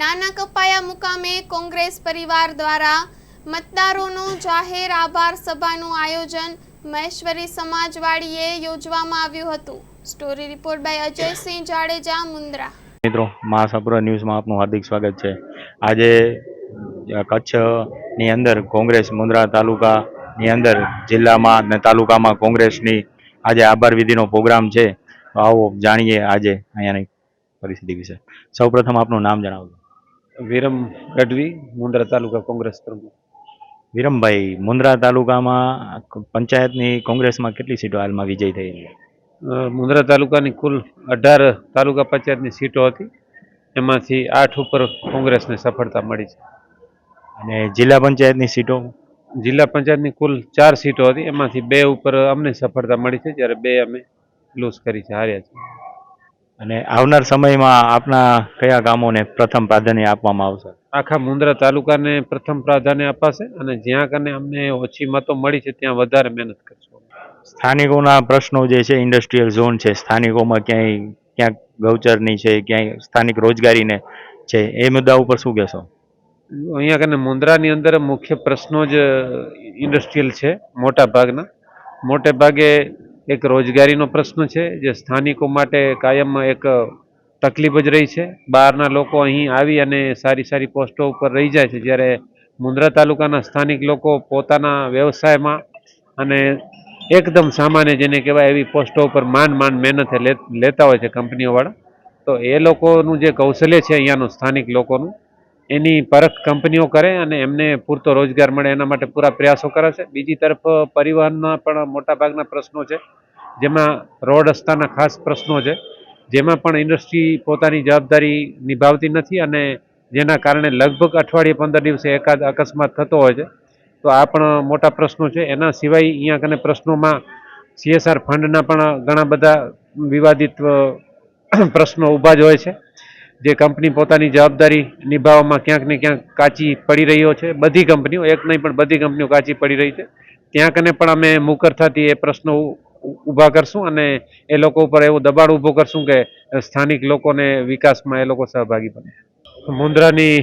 નાના કપાયા મુકામે કોંગ્રેસ પરિવાર દ્વારા મતદારોનો જાહેર આભાર સભાનું આયોજન મહેશ્વરી સમાજવાડીએ યોજવામાં આવ્યું હતું। Story report by Ajaysinh Jadeja Mundra. મિત્રો મહાસાપુરા ન્યૂઝમાં આપનું હાર્દિક સ્વાગત છે। આજે કચ્છની અંદર કોંગ્રેસ મુન્દ્રા તાલુકાની અંદર જિલ્લામાં અને તાલુકામાં કોંગ્રેસની આજે આભાર વિધિનો પ્રોગ્રામ છે। તો આવો જાણીએ આજે અહીંયાની પરિસ્થિતિ વિશે। સૌપ્રથમ આપનું નામ જણાવજો। વિરમ ગઢવી, મુન્દ્રા તાલુકા કોંગ્રેસ પ્રમુખ। વિરમભાઈ, મુન્દ્રા તાલુકામાં પંચાયતની કોંગ્રેસમાં કેટલી સીટો હાલમાં વિજય થઈ છે? મુન્દ્રા તાલુકાની કુલ 18 તાલુકા પંચાયતની સીટો હતી, એમાંથી 8 ઉપર કોંગ્રેસને સફળતા મળી છે। અને જિલ્લા પંચાયતની સીટો? જિલ્લા પંચાયતની કુલ 4 સીટો હતી, એમાંથી 2 ઉપર અમને સફળતા મળી છે, જ્યારે 2 અમે લૂઝ કરી છે, હાર્યા છે। અને આવનાર સમયમાં આપના કયા કામોને પ્રથમ પ્રાધાન્ય આપવામાં આવશે? આખા મુન્દ્રા તાલુકાને પ્રથમ પ્રાધાન્ય અપાશે અને જ્યાં કને અમને ઓછી મતો મળી છે ત્યાં વધારે મહેનત કરશું। સ્થાનિકોના પ્રશ્નો જે છે, ઇન્ડસ્ટ્રીયલ ઝોન છે, સ્થાનિકોમાં ક્યાંક ગૌચરની છે, ક્યાંય સ્થાનિક રોજગારીને છે, એ મુદ્દા ઉપર શું કહેશો? અહીંયા કને મુન્દ્રાની અંદર મુખ્ય પ્રશ્નો જ ઇન્ડસ્ટ્રીયલ છે, મોટે ભાગે એક રોજગારીનો પ્રશ્ન છે, જે સ્થાનિકો માટે કાયમ એક તકલીફ જ રહી છે। બહારના લોકો અહીં આવી અને સારી પોસ્ટો ઉપર રહી જાય છે, જ્યારે મુન્દ્રા તાલુકાના સ્થાનિક લોકો પોતાના વ્યવસાયમાં અને એકદમ સામાન્ય જેને કહેવાય એવી પોસ્ટો ઉપર માંડ મહેનતે લેતા હોય છે કંપનીઓવાળા। તો એ લોકોનું જે કૌશલ્ય છે અહીંયાનું સ્થાનિક લોકોનું, એની પરખ કંપનીઓ કરે અને એમને પૂરતો રોજગાર મળે એના માટે પૂરા પ્રયાસો કરે છે। બીજી તરફ પરિવહનના પણ મોટાભાગના પ્રશ્નો છે, જેમાં રોડ રસ્તાના ખાસ પ્રશ્નો છે, જેમાં પણ ઇન્ડસ્ટ્રી પોતાની જવાબદારી નિભાવતી નથી અને જેના કારણે લગભગ અઠવાડિયે 15 દિવસે એકાદ અકસ્માત થતો હોય છે। તો આ પણ મોટા પ્રશ્નો છે। એના સિવાય અહીંયા કને પ્રશ્નોમાં CSR ફંડના પણ ઘણા બધા વિવાદિત પ્રશ્નો ઊભા જ હોય છે, જે કંપની પોતાની જવાબદારી નિભાવવામાં ક્યાંક ને ક્યાંક કાચી પડી રહ્યો છે। બધી કંપનીઓ, એક નહીં પણ બધી કંપનીઓ કાચી પડી રહી છે, ત્યાં કને પણ અમે મુકરતાથી એ પ્રશ્નો ઊભા કરશું અને એ લોકો ઉપર એવું દબાણ ઊભું કરશું કે સ્થાનિક લોકોને વિકાસમાં એ લોકો સહભાગી બને। મુન્દ્રાની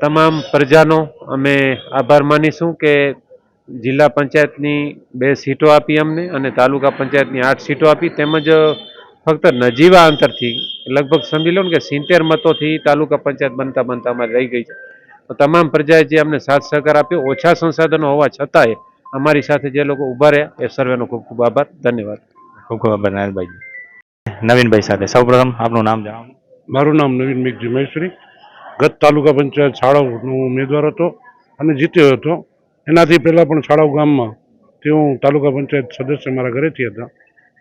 તમામ પ્રજાનો અમે આભાર માનીશું કે જિલ્લા પંચાયતની 2 સીટો આપી અમને અને તાલુકા પંચાયતની 8 સીટો આપી, તેમજ ફક્ત નજીવા અંતરથી લગભગ સમજી લો ને કે 70 મતોથી તાલુકા પંચાયત બનતા અમારે રહી ગઈ છે। તો તમામ પ્રજાએ જે અમને સાથ સહકાર આપ્યો, ઓછા સંસાધનો હોવા છતાંય અમારી સાથે જે લોકો ઊભા રહ્યા, એ સર્વેનો ખૂબ ખૂબ આભાર, ધન્યવાદ। ખૂબ ખૂબ આભાર નારાયણભાઈ। નવીનભાઈ સાથે સૌપ્રથમ આપનું નામ જણાવો। મારું નામ નવીન મેઘજી મહેશ્વરી, ગત તાલુકા પંચાયત છાળાવનો ઉમેદવાર હતો અને જીત્યો હતો। એનાથી પહેલાં પણ છાળાવ ગામમાં તેઓ તાલુકા પંચાયત સદસ્ય મારા ઘરેથી હતા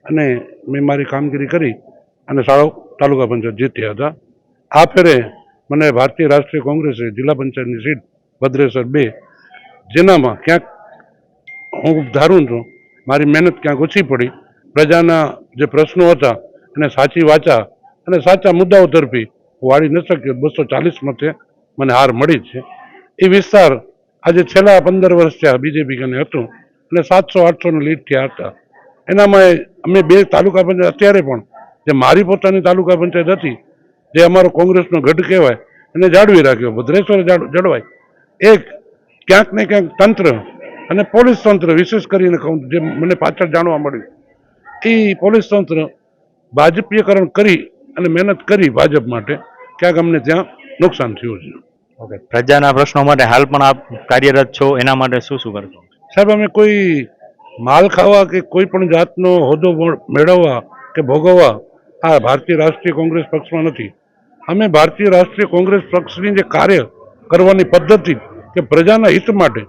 અને મેં મારી કામગીરી કરી અને છાળાવ તાલુકા પંચાયત જીત્યા હતા। આ ફેરે મને ભારતીય રાષ્ટ્રીય કોંગ્રેસે જિલ્લા પંચાયતની સીટ ભદ્રેસર 2, જેનામાં ક્યાંક હું ધારું છું મારી મહેનત ક્યાંક ઓછી પડી, પ્રજાના જે પ્રશ્નો હતા અને સાચી વાચા અને સાચા મુદ્દાઓ તરફી વાળી ન શક્યો, 240 મતે મને હાર મળી છે। એ વિસ્તાર આજે છેલ્લા 15 વર્ષ થયા બીજેપી કને હતું અને 700-800 લીડ થયા હતા। એનામાં અમે 2 તાલુકા પંચાયત અત્યારે પણ જે મારી પોતાની તાલુકા પંચાયત હતી, જે અમારો કોંગ્રેસનો ગઢ કહેવાય, એને જાળવી રાખ્યો, ભદ્રેશ્વર જળવાય। એક ક્યાંક ને ક્યાંક તંત્ર અને પોલીસ તંત્ર, વિશેષ કરીને કહું જે મને પાછળ જાણવા મળ્યું, એ પોલીસ તંત્ર ભાજપીયકરણ કરી અને મહેનત કરી ભાજપ માટે, ક્યાંક અમને ત્યાં નુકસાન થયું છે। ઓકે, પ્રજાના પ્રશ્નો માટે હાલ પણ આપ કાર્યરત છો, એના માટે શું કરશો? સાહેબ, અમે કોઈ માલ ખાવા કે કોઈ પણ જાતનો હોદ્દો મેળવવા કે ભોગવવા આ ભારતીય રાષ્ટ્રીય કોંગ્રેસ પક્ષમાં નથી। અમે ભારતીય રાષ્ટ્રીય કોંગ્રેસ પક્ષની જે કાર્ય કરવાની પદ્ધતિ કે પ્રજાના હિત માટે,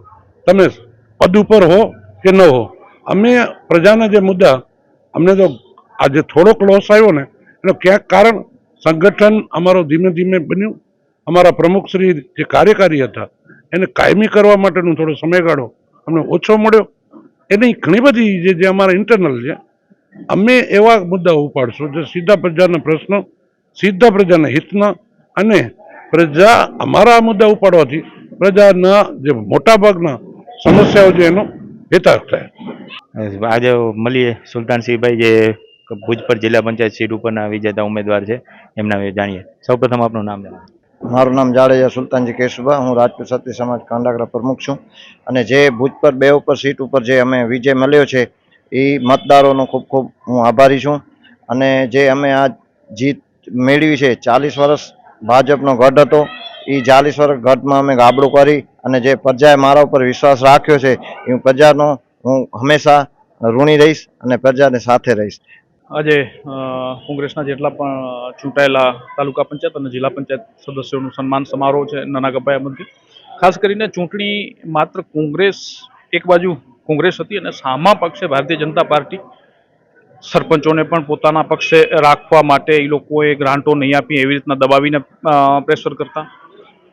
તમે પદ ઉપર હો કે ન હો, અમે પ્રજાના જે મુદ્દા, અમને તો આજે થોડોક લોસ આવ્યો ને એનું ક્યાંક કારણ સંગઠન અમારો ધીમે ધીમે બન્યું, અમારા પ્રમુખશ્રી જે કાર્યકારી હતા એને કાયમી કરવા માટેનો થોડો સમયગાળો અમને ઓછો મળ્યો। એની ઘણી બધી જે અમારા ઇન્ટરનલ છે, અમે એવા મુદ્દાઓ ઉપાડશું જે સીધા પ્રજાના પ્રશ્નો, સીધા પ્રજાના હિતના, અને પ્રજા અમારા મુદ્દા ઉપાડવાથી પ્રજાના જે મોટાભાગના સમસ્યાઓ છે એનો હિતાર્થ થાય। આજે મળીએ સુલતાનસિંહભાઈ, જે ભુજ પર જિલ્લા પંચાયત સીટ ઉપરના વિજેતા ઉમેદવાર છે, એમના જાણીએ। સૌપ્રથમ આપનું નામ જણાવો। મારું નામ જાડેજા સુલતાનજી કેશુભા, હું રાજપૂત ક્ષત્રિય સમાજ કાંડાગરા પ્રમુખ છું. અને જે ભુજ પર 2 ઉપર સીટ ઉપર જે અમે વિજય મળ્યો છે એ મતદારોનો ખૂબ ખૂબ હું આભારી છું. અને જે અમે આ જીત મેળવી છે, 40 વર્ષ ભાજપનો ગઢ હતો, એ 40 વર્ષ ગઢમાં અમે ગાબડું કરી અને જે પ્રજાએ મારા ઉપર વિશ્વાસ રાખ્યો છે એ પ્રજાનો હું હંમેશા ઋણી રહીશ અને પ્રજાને સાથે રહીશ. આજે કોંગ્રેસના જેટલા પણ ચૂંટાયેલા તાલુકા પંચાયત અને જિલ્લા પંચાયત સદસ્યોનું સન્માન સમારોહ છે નાના ગબ્બાયા મંદિર. ખાસ કરીને ચૂંટણી માત્ર કોંગ્રેસ એક બાજુ કોંગ્રેસ હતી અને સામા પક્ષે ભારતીય જનતા પાર્ટી સરપંચોને પણ પોતાના પક્ષે રાખવા માટે એ લોકોએ ગ્રાન્ટો નહીં આપી એવી રીતના દબાવીને પ્રેશર કરતા.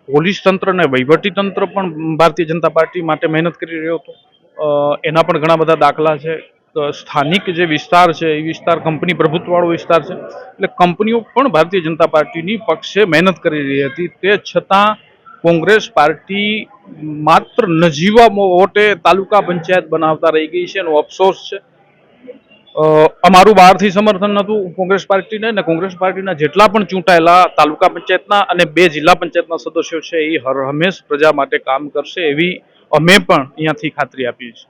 પોલીસ તંત્ર અને વહીવટી તંત્ર પણ ભારતીય જનતા પાર્ટી માટે મહેનત કરી રહ્યો હતો. એના પણ ઘણા બધા દાખલા છે. સ્થાનિક જે વિસ્તાર છે એ વિસ્તાર કંપની પ્રભુત્વવાળો વિસ્તાર છે, એટલે કંપનીઓ પણ ભારતીય જનતા પાર્ટીની પક્ષે મહેનત કરી રહી હતી. તે છતાં કોંગ્રેસ પાર્ટી માત્ર નજીવા વોટે તાલુકા પંચાયત બનાવતા રહી ગઈ છે, એનો અફસોસ છે. અમારું બહારથી સમર્થન હતું કોંગ્રેસ પાર્ટીને, અને કોંગ્રેસ પાર્ટીના જેટલા પણ ચૂંટાયેલા તાલુકા પંચાયતના અને 2 જિલ્લા પંચાયતના સદસ્યો છે એ હર હંમેશ પ્રજા માટે કામ કરશે એવી અમે પણ અહીંયાથી ખાતરી આપીએ છીએ.